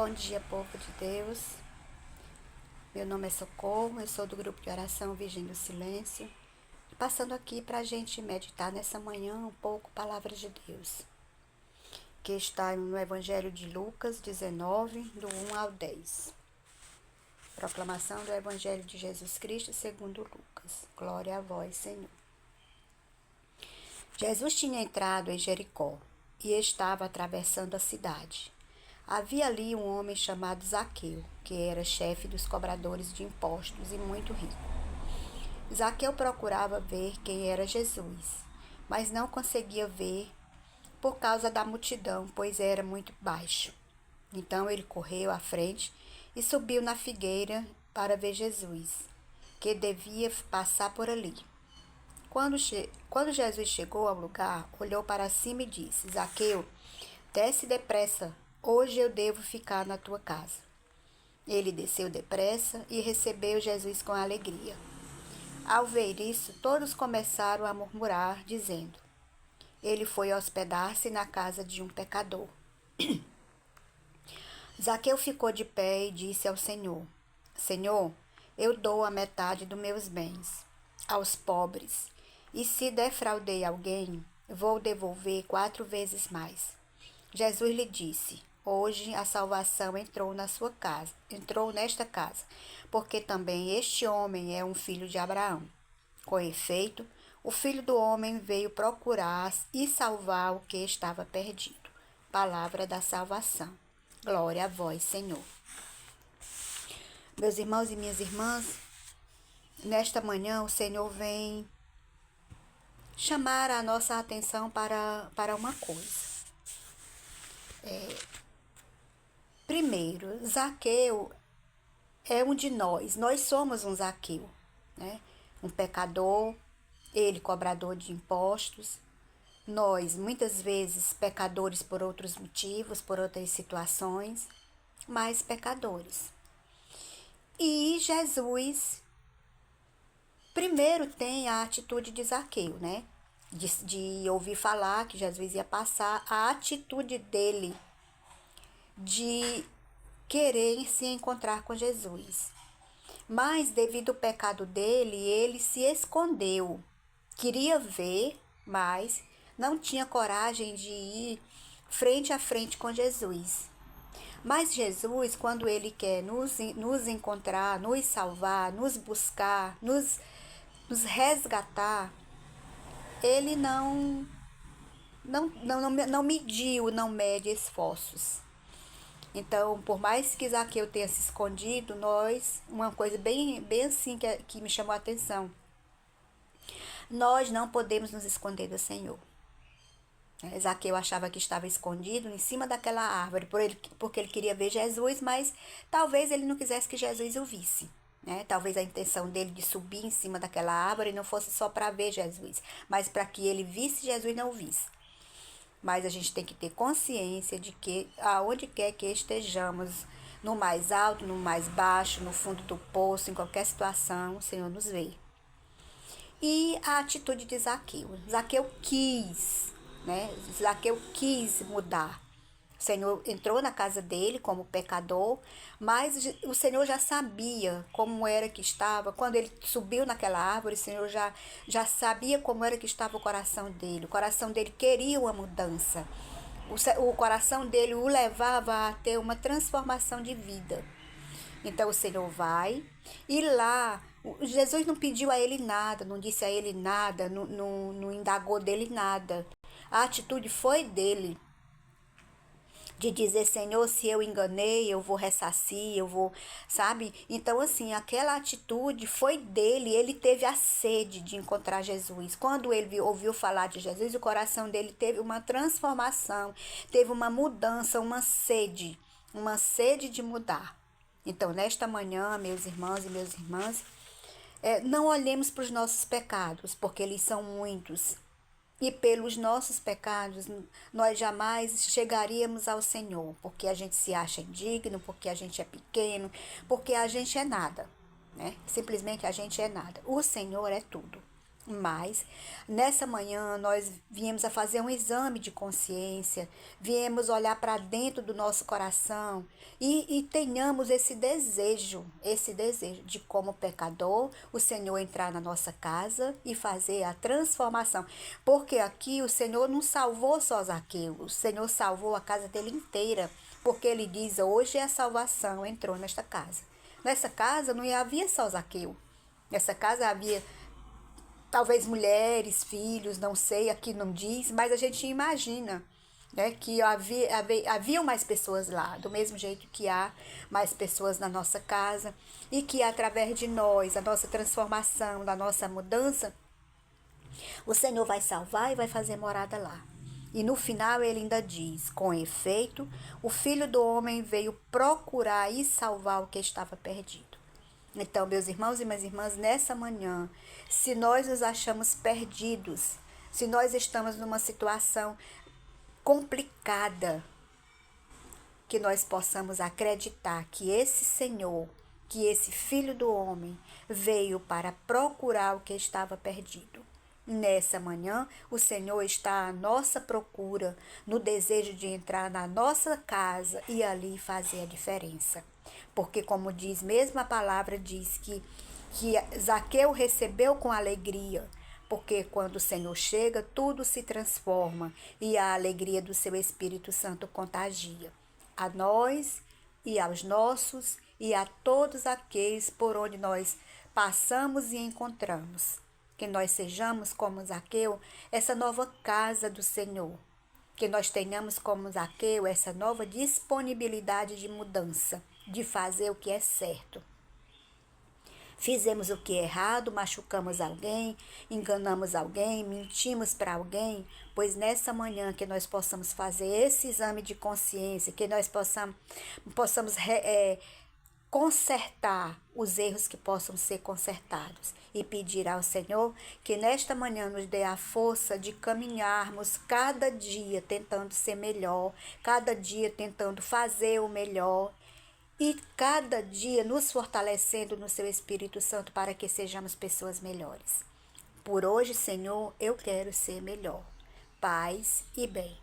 Bom dia, povo de Deus. Meu nome é Socorro, eu sou do grupo de oração Virgem do Silêncio. Passando aqui para a gente meditar nessa manhã um pouco Palavra de Deus, que está no Evangelho de Lucas 19, do 1 ao 10. Proclamação do Evangelho de Jesus Cristo segundo Lucas. Glória a vós, Senhor. Jesus tinha entrado em Jericó e estava atravessando a cidade. Havia ali um homem chamado Zaqueu, que era chefe dos cobradores de impostos e muito rico. Zaqueu procurava ver quem era Jesus, mas não conseguia ver por causa da multidão, pois era muito baixo. Então ele correu à frente e subiu na figueira para ver Jesus, que devia passar por ali. Quando Jesus chegou ao lugar, olhou para cima e disse: Zaqueu, desce depressa, hoje eu devo ficar na tua casa. Ele desceu depressa e recebeu Jesus com alegria. Ao ver isso, todos começaram a murmurar, dizendo: ele foi hospedar-se na casa de um pecador. Zaqueu ficou de pé e disse ao Senhor: Senhor, eu dou a metade dos meus bens aos pobres, e se defraudei alguém, vou devolver 4 vezes mais. Jesus lhe disse: hoje a salvação entrou nesta casa, porque também este homem é um filho de Abraão. Com efeito, o Filho do Homem veio procurar e salvar o que estava perdido. Palavra da salvação. Glória a vós, Senhor. Meus irmãos e minhas irmãs, nesta manhã o Senhor vem chamar a nossa atenção para uma coisa. Primeiro, Zaqueu é um de nós somos um Zaqueu, né? Um pecador, ele cobrador de impostos, nós muitas vezes pecadores por outros motivos, por outras situações, mas pecadores. E Jesus primeiro tem a atitude de Zaqueu, né? De ouvir falar que Jesus ia passar, a atitude dele de querer se encontrar com Jesus. Mas devido ao pecado dele, ele se escondeu. Queria ver, mas não tinha coragem de ir frente a frente com Jesus. Mas Jesus, quando ele quer nos encontrar, nos salvar, nos buscar, nos resgatar, ele não mediu, não mede esforços. Então, por mais que Zaqueu tenha se escondido, uma coisa bem assim que me chamou a atenção, nós não podemos nos esconder do Senhor. Zaqueu achava que estava escondido em cima daquela árvore, porque ele queria ver Jesus, mas talvez ele não quisesse que Jesus o visse. Talvez a intenção dele de subir em cima daquela árvore não fosse só para ver Jesus, mas para que ele visse Jesus não o visse. Mas a gente tem que ter consciência de que aonde quer que estejamos, no mais alto, no mais baixo, no fundo do poço, em qualquer situação, o Senhor nos vê. E a atitude de Zaqueu. Zaqueu quis mudar. O Senhor entrou na casa dele como pecador, mas o Senhor já sabia como era que estava. Quando ele subiu naquela árvore, o Senhor já sabia como era que estava o coração dele. O coração dele queria uma mudança. O coração dele o levava a ter uma transformação de vida. Então o Senhor vai e lá, Jesus não pediu a ele nada, não disse a ele nada, não indagou dele nada. A atitude foi dele. De dizer, Senhor, se eu enganei, eu vou ressarcir, eu vou, sabe? Então, assim, aquela atitude foi dele, ele teve a sede de encontrar Jesus. Quando ele ouviu falar de Jesus, o coração dele teve uma transformação, teve uma mudança, uma sede de mudar. Então, nesta manhã, meus irmãos e minhas irmãs, não olhemos para os nossos pecados, porque eles são muitos. E pelos nossos pecados, nós jamais chegaríamos ao Senhor, porque a gente se acha indigno, porque a gente é pequeno, porque a gente é nada, né? Simplesmente a gente é nada. O Senhor é tudo. Mas nessa manhã nós viemos a fazer um exame de consciência, viemos olhar para dentro do nosso coração e tenhamos esse desejo de, como pecador, o Senhor entrar na nossa casa e fazer a transformação. Porque aqui o Senhor não salvou só Zaqueu, o Senhor salvou a casa dele inteira. Porque ele diz: hoje a salvação entrou nesta casa. Nessa casa não havia só Zaqueu. Nessa casa havia talvez mulheres, filhos, não sei, aqui não diz, mas a gente imagina, né, que haviam mais pessoas lá, do mesmo jeito que há mais pessoas na nossa casa, e que através de nós, a nossa transformação, da nossa mudança, o Senhor vai salvar e vai fazer morada lá. E no final ele ainda diz: com efeito, o Filho do Homem veio procurar e salvar o que estava perdido. Então, meus irmãos e minhas irmãs, nessa manhã, se nós nos achamos perdidos, se nós estamos numa situação complicada, que nós possamos acreditar que esse Senhor, que esse Filho do Homem, veio para procurar o que estava perdido. Nessa manhã, o Senhor está à nossa procura, no desejo de entrar na nossa casa e ali fazer a diferença. Porque, como diz mesmo a palavra, diz que Zaqueu recebeu com alegria, porque quando o Senhor chega, tudo se transforma e a alegria do seu Espírito Santo contagia a nós e aos nossos e a todos aqueles por onde nós passamos e encontramos. Que nós sejamos como Zaqueu, essa nova casa do Senhor. Que nós tenhamos como Zaqueu essa nova disponibilidade de mudança, de fazer o que é certo. Fizemos o que é errado, machucamos alguém, enganamos alguém, mentimos para alguém, pois nessa manhã que nós possamos fazer esse exame de consciência, que nós possamos consertar os erros que possam ser consertados e pedir ao Senhor que nesta manhã nos dê a força de caminharmos cada dia tentando ser melhor, cada dia tentando fazer o melhor e cada dia nos fortalecendo no seu Espírito Santo para que sejamos pessoas melhores. Por hoje, Senhor, eu quero ser melhor. Paz e bem.